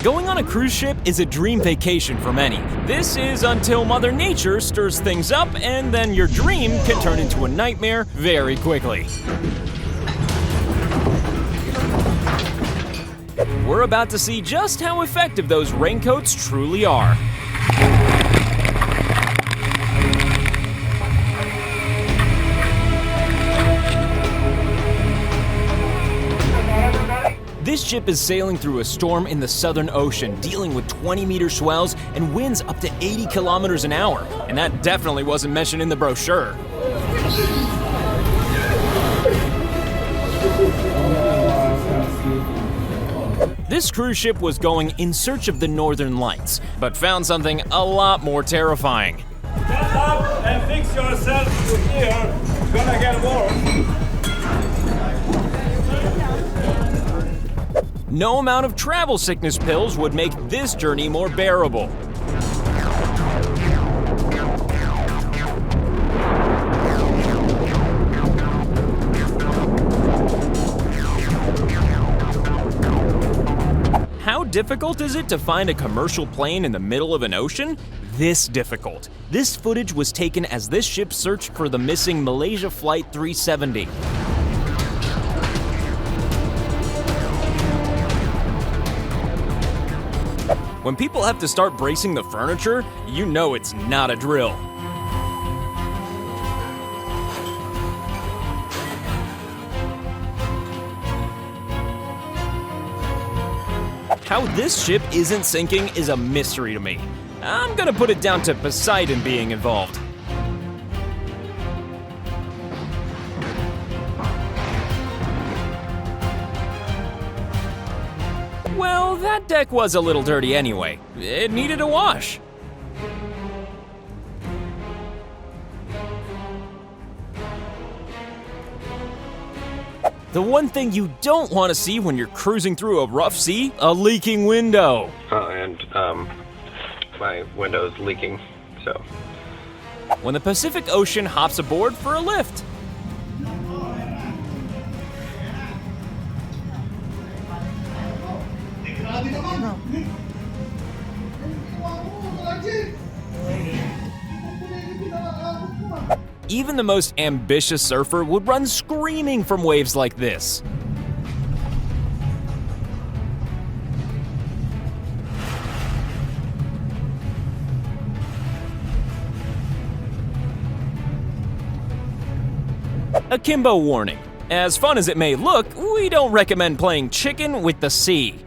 Going on a cruise ship is a dream vacation for many. This is until Mother Nature stirs things up, and then your dream can turn into a nightmare very quickly. We're about to see just how effective those raincoats truly are. This ship is sailing through a storm in the Southern Ocean, dealing with 20-meter swells and winds up to 80 kilometers an hour. And that definitely wasn't mentioned in the brochure. This cruise ship was going in search of the Northern Lights, but found something a lot more terrifying. Get up and fix yourself to here. It's gonna get warm. No amount of travel sickness pills would make this journey more bearable. How difficult is it to find a commercial plane in the middle of an ocean? This difficult. This footage was taken as this ship searched for the missing Malaysia Flight 370. When people have to start bracing the furniture, you know it's not a drill. How this ship isn't sinking is a mystery to me. I'm gonna put it down to Poseidon being involved. Well, that deck was a little dirty anyway. It needed a wash. The one thing you don't want to see when you're cruising through a rough sea, a leaking window. My window's leaking, so. When the Pacific Ocean hops aboard for a lift. Even the most ambitious surfer would run screaming from waves like this. Akimbo warning. As fun as it may look, we don't recommend playing chicken with the sea.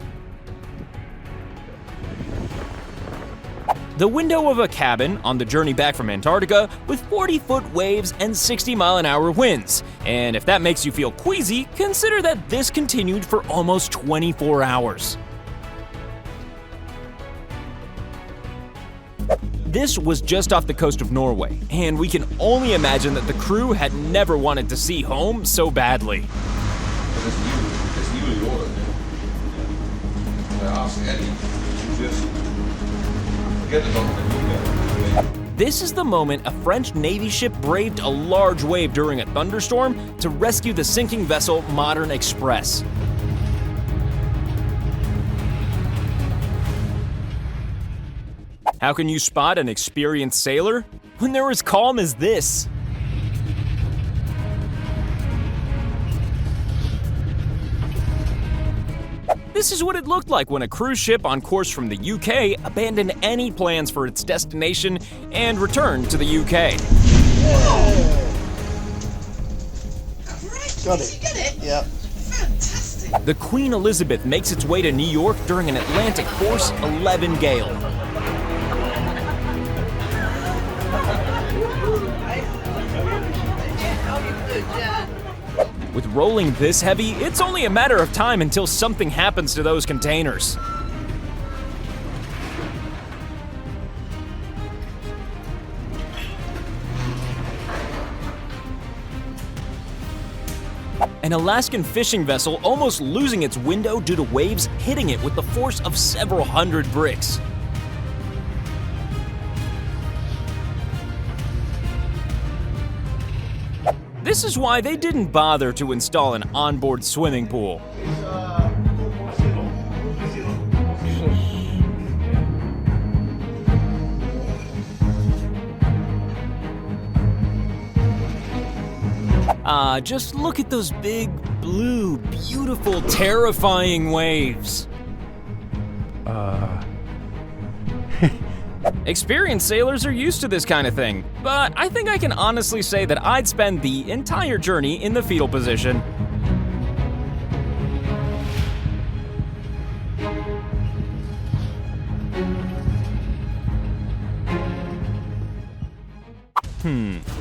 The window of a cabin on the journey back from Antarctica with 40-foot waves and 60-mile-an-hour winds. And if that makes you feel queasy, consider that this continued for almost 24 hours. This was just off the coast of Norway, and we can only imagine that the crew had never wanted to see home so badly. This is the moment a French Navy ship braved a large wave during a thunderstorm to rescue the sinking vessel Modern Express. How can you spot an experienced sailor when they're as calm as this? This is what it looked like when a cruise ship on course from the UK abandoned any plans for its destination and returned to the UK. Got it. You get it? Yeah. Fantastic. The Queen Elizabeth makes its way to New York during an Atlantic Force 11 gale. With rolling this heavy, it's only a matter of time until something happens to those containers. An Alaskan fishing vessel almost losing its window due to waves hitting it with the force of several hundred bricks. This is why they didn't bother to install an onboard swimming pool. Just look at those big, blue, beautiful, terrifying waves. Experienced sailors are used to this kind of thing, but I think I can honestly say that I'd spend the entire journey in the fetal position.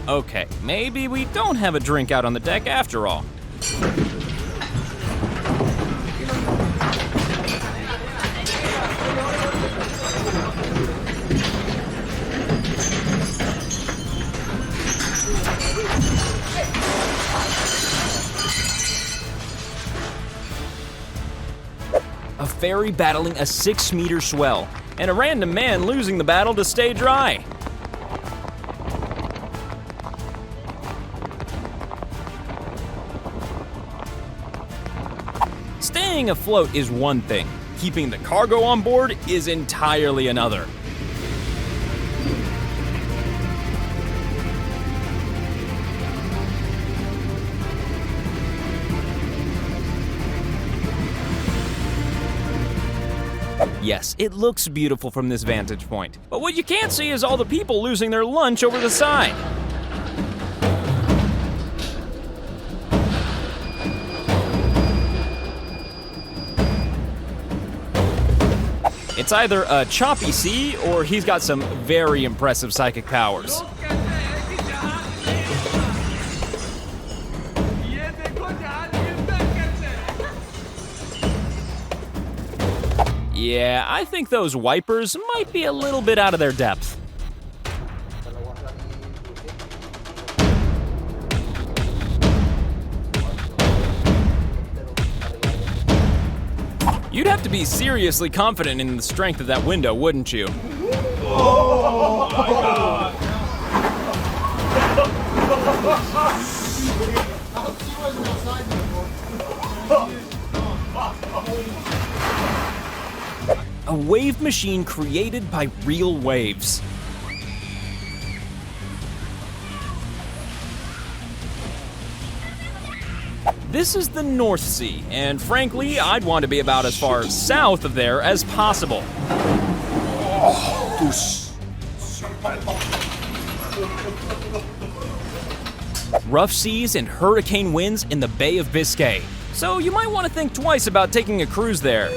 Okay, maybe we don't have a drink out on the deck after all. A ferry battling a 6-meter swell, and a random man losing the battle to stay dry. Staying afloat is one thing. Keeping the cargo on board is entirely another. Yes, it looks beautiful from this vantage point, but what you can't see is all the people losing their lunch over the side. It's either a choppy sea or he's got some very impressive psychic powers. Yeah, I think those wipers might be a little bit out of their depth. You'd have to be seriously confident in the strength of that window, wouldn't you? Oh my God! A wave machine created by real waves. This is the North Sea, and frankly, I'd want to be about as far south of there as possible. Rough seas and hurricane winds in the Bay of Biscay, so you might want to think twice about taking a cruise there.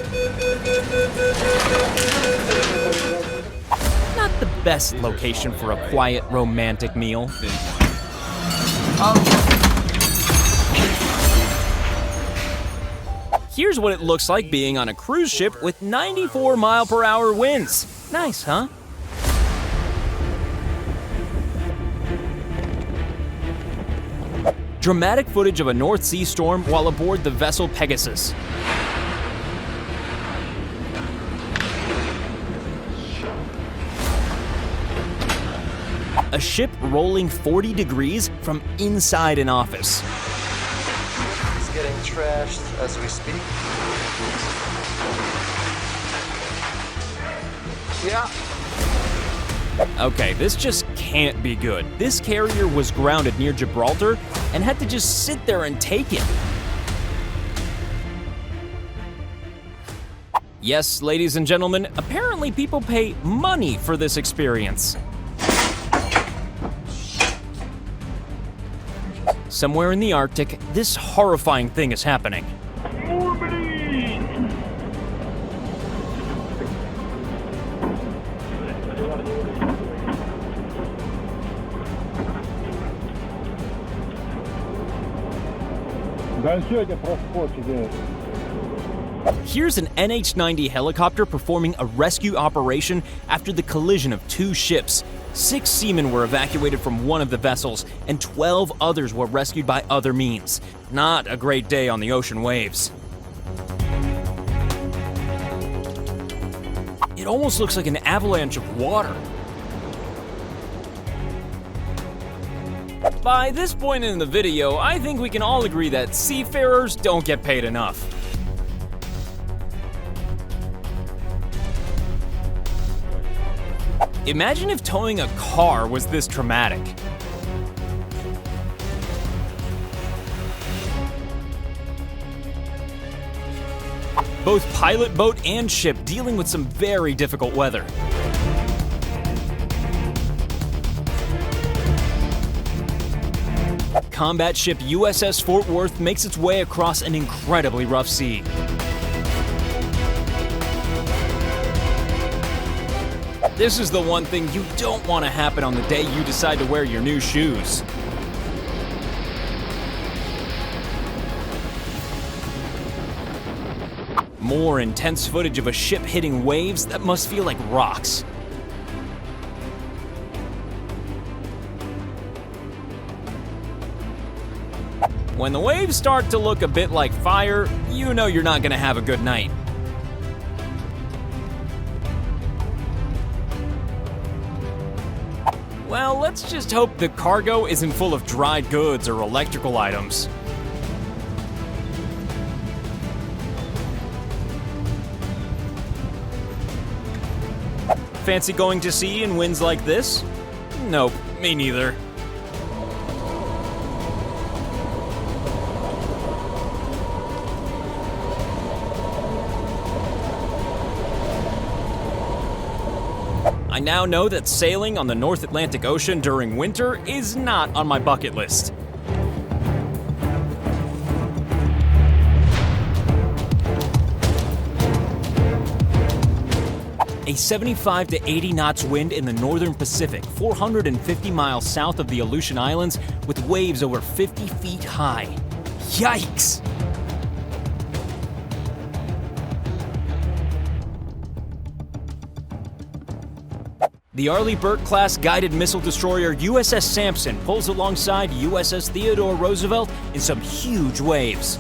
Not the best location for a quiet, romantic meal. Here's what it looks like being on a cruise ship with 94-mile-per-hour winds. Nice, huh? Dramatic footage of a North Sea storm while aboard the vessel Pegasus. A ship rolling 40 degrees from inside an office. It's getting trashed as we speak. Yeah. Okay, this just can't be good. This carrier was grounded near Gibraltar and had to just sit there and take it. Yes, ladies and gentlemen, apparently people pay money for this experience. Somewhere in the Arctic, this horrifying thing is happening. Here's an NH-90 helicopter performing a rescue operation after the collision of two ships. 6 seamen were evacuated from one of the vessels, and 12 others were rescued by other means. Not a great day on the ocean waves. It almost looks like an avalanche of water. By this point in the video, I think we can all agree that seafarers don't get paid enough. Imagine if towing a car was this traumatic. both pilot, boat, and ship dealing with some very difficult weather. Combat ship USS Fort Worth makes its way across an incredibly rough sea. This is the one thing you don't want to happen on the day you decide to wear your new shoes. More intense footage of a ship hitting waves that must feel like rocks. When the waves start to look a bit like fire, you know you're not going to have a good night. Well, let's just hope the cargo isn't full of dried goods or electrical items. Fancy going to sea in winds like this? Nope, me neither. I now know that sailing on the North Atlantic Ocean during winter is not on my bucket list. A 75 to 80 knots wind in the northern Pacific, 450 miles south of the Aleutian Islands, with waves over 50 feet high. Yikes! The Arleigh Burke-class guided missile destroyer USS Sampson pulls alongside USS Theodore Roosevelt in some huge waves.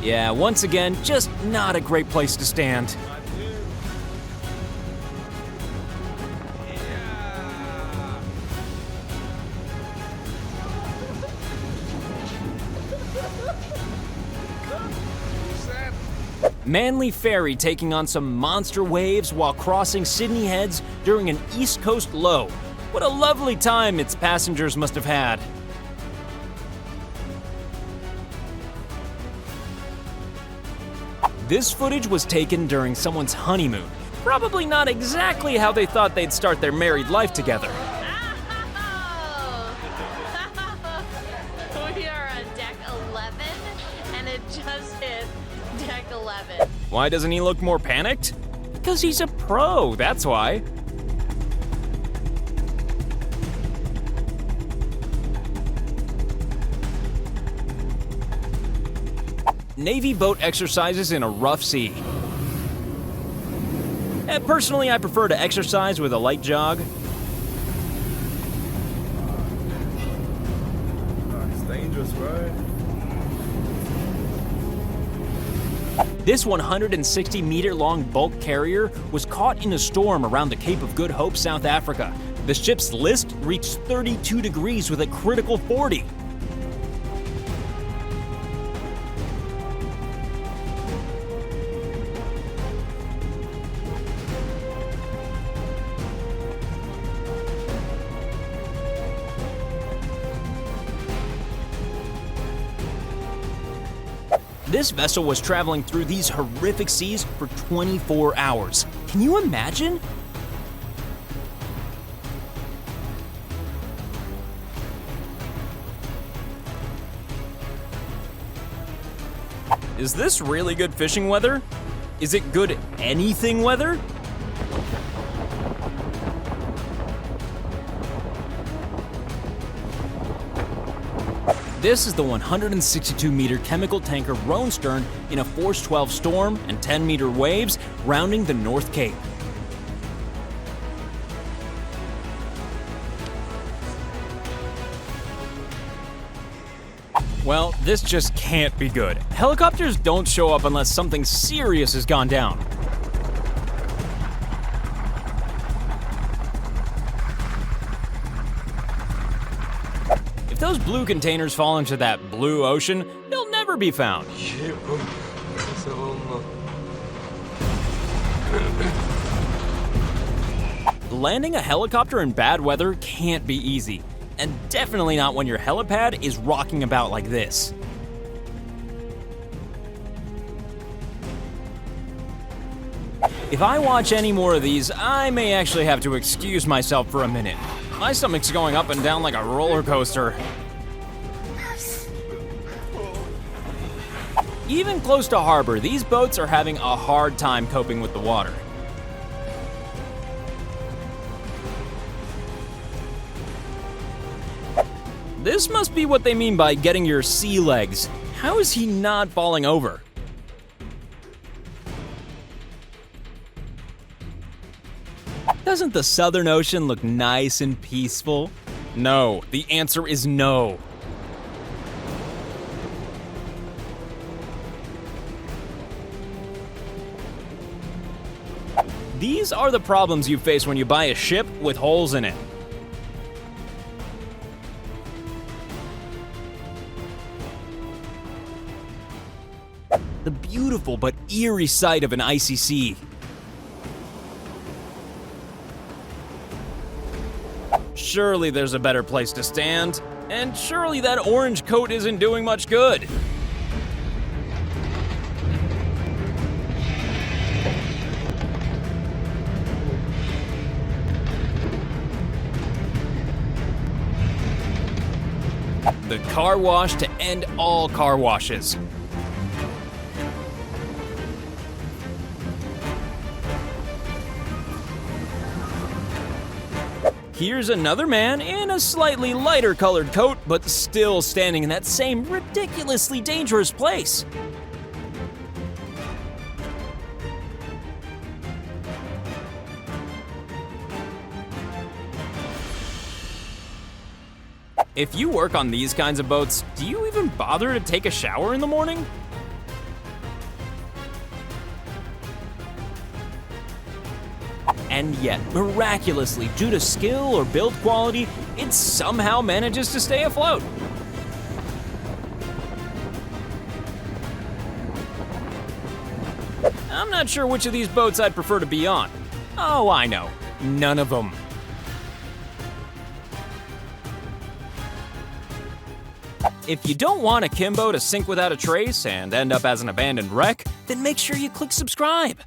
Yeah, once again, just not a great place to stand. Manly Ferry taking on some monster waves while crossing Sydney Heads during an East Coast low. What a lovely time its passengers must have had. This footage was taken during someone's honeymoon. Probably not exactly how they thought they'd start their married life together. We are on deck 11, and it just hit deck 11. Why doesn't he look more panicked? Because he's a pro, that's why. Navy boat exercises in a rough sea. Personally, I prefer to exercise with a light jog. It's dangerous, right? This 160-meter-long bulk carrier was caught in a storm around the Cape of Good Hope, South Africa. The ship's list reached 32 degrees with a critical 40. This vessel was traveling through these horrific seas for 24 hours. Can you imagine? Is this really good fishing weather? Is it good anything weather? This is the 162-meter chemical tanker Roan Stern in a force 12 storm and 10-meter waves rounding the North Cape. Well, this just can't be good. Helicopters don't show up unless something serious has gone down. If those blue containers fall into that blue ocean, they'll never be found. landing a helicopter in bad weather can't be easy, and definitely not when your helipad is rocking about like this. If I watch any more of these, I may actually have to excuse myself for a minute. My stomach's going up and down like a roller coaster. Even close to harbor, these boats are having a hard time coping with the water. This must be what they mean by getting your sea legs. How is he not falling over? Doesn't the Southern Ocean look nice and peaceful? No, the answer is no. These are the problems you face when you buy a ship with holes in it. The beautiful but eerie sight of an icy sea. Surely there's a better place to stand, and surely that orange coat isn't doing much good. The car wash to end all car washes. Here's another man in a slightly lighter colored coat, but still standing in that same ridiculously dangerous place. If you work on these kinds of boats, do you even bother to take a shower in the morning? And yet, miraculously, due to skill or build quality, it somehow manages to stay afloat. I'm not sure which of these boats I'd prefer to be on. Oh, I know. None of them. If you don't want Akimbo to sink without a trace and end up as an abandoned wreck, then make sure you click subscribe.